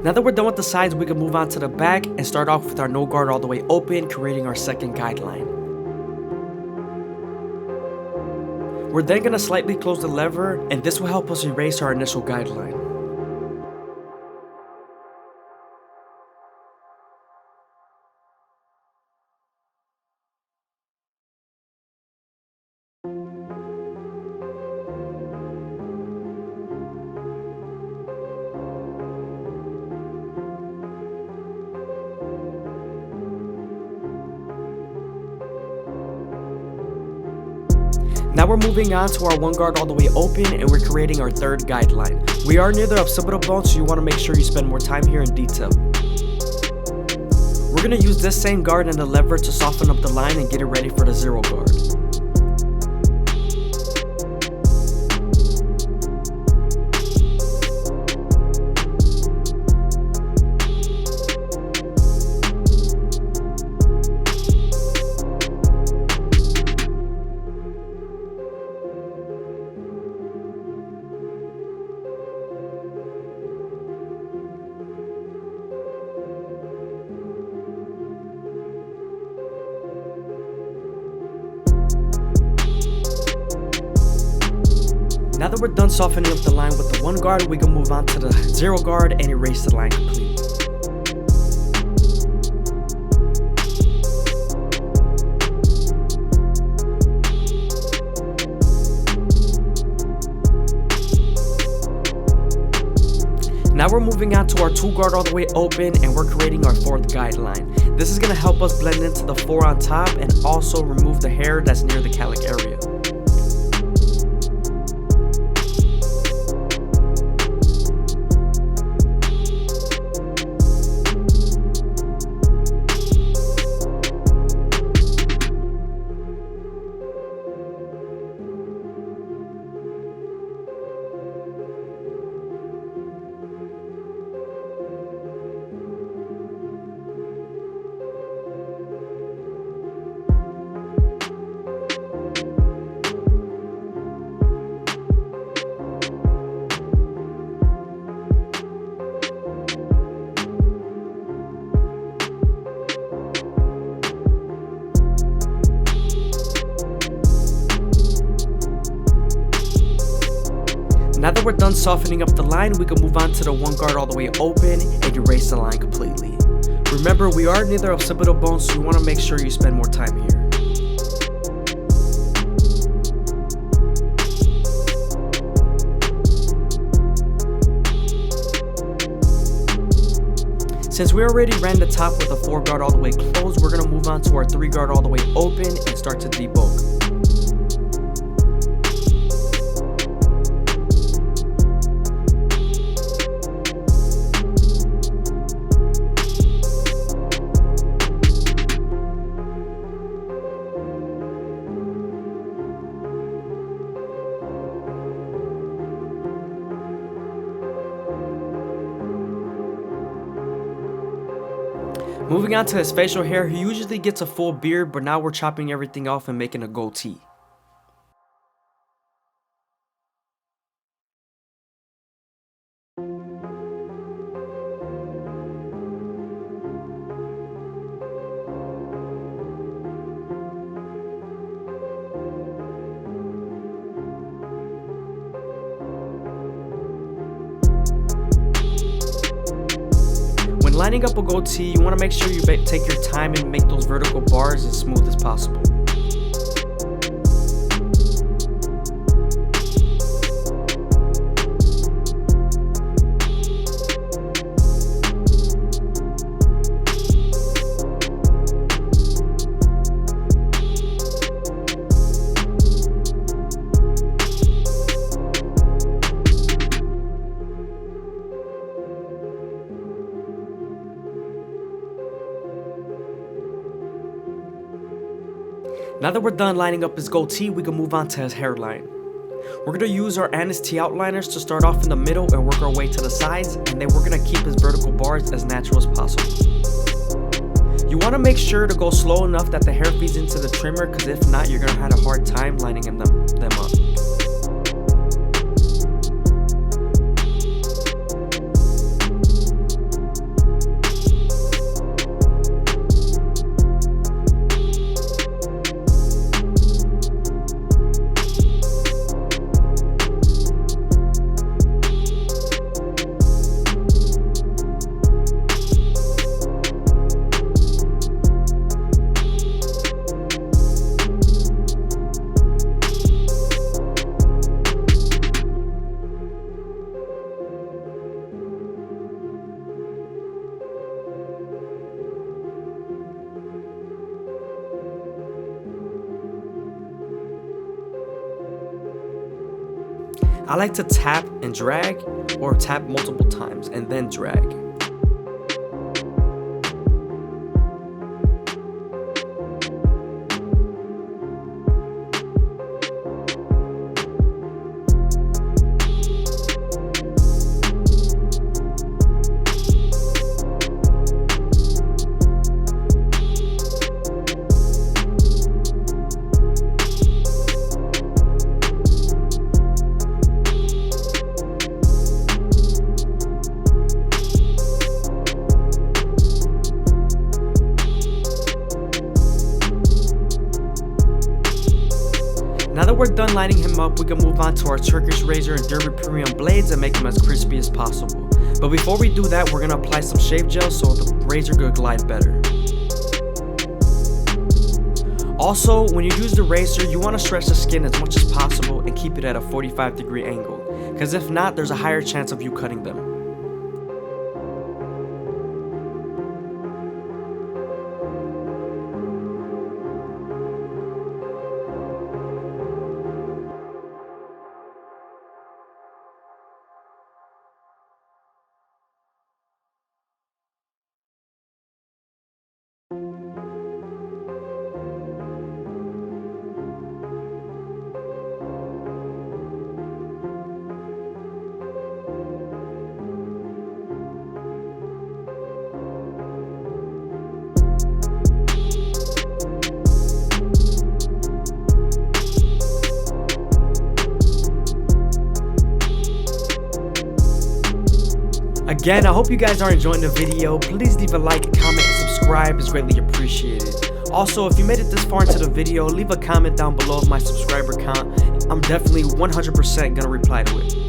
Now that we're done with the sides, we can move on to the back and start off with our no guard all the way open, creating our second guideline. We're then going to slightly close the lever, and this will help us erase our initial guideline. Now we're moving on to our one guard all the way open, and we're creating our third guideline. We are near the occipital bone, so you want to make sure you spend more time here in detail. We're going to use this same guard and the lever to soften up the line and get it ready for the zero guard. Now that we're done softening up the line with the one guard, we can move on to the zero guard and erase the line completely. Now we're moving on to our two guard all the way open, and we're creating our fourth guideline. This is going to help us blend into the four on top and also remove the hair that's near the calic area. Now that we're done softening up the line, we can move on to the one guard all the way open and erase the line completely. Remember, we are near the occipital bone, so you want to make sure you spend more time here. Since we already ran the top with a four guard all the way closed, we're going to move on to our three guard all the way open and start to debulk. Moving on to his facial hair, he usually gets a full beard, but now we're chopping everything off and making a goatee. When lining up a goatee, you want to make sure you take your time and make those vertical bars as smooth as possible. Now that we're done lining up his goatee, we can move on to his hairline. We're going to use our Annis T outliners to start off in the middle and work our way to the sides, and then we're going to keep his vertical bars as natural as possible. You want to make sure to go slow enough that the hair feeds into the trimmer, because if not, you're going to have a hard time lining them up. I like to tap and drag, or tap multiple times and then drag. Now that we're done lining him up, we can move on to our Turkish razor and Derby Premium blades and make them as crispy as possible. But before we do that, we're going to apply some shave gel so the razor will glide better. Also, when you use the razor, you want to stretch the skin as much as possible and keep it at a 45-degree angle, because if not, there's a higher chance of you cutting them. Again, I hope you guys are enjoying the video. Please leave a like, comment, and subscribe is greatly appreciated. Also, if you made it this far into the video, leave a comment down below of my subscriber count. I'm definitely 100% gonna reply to it.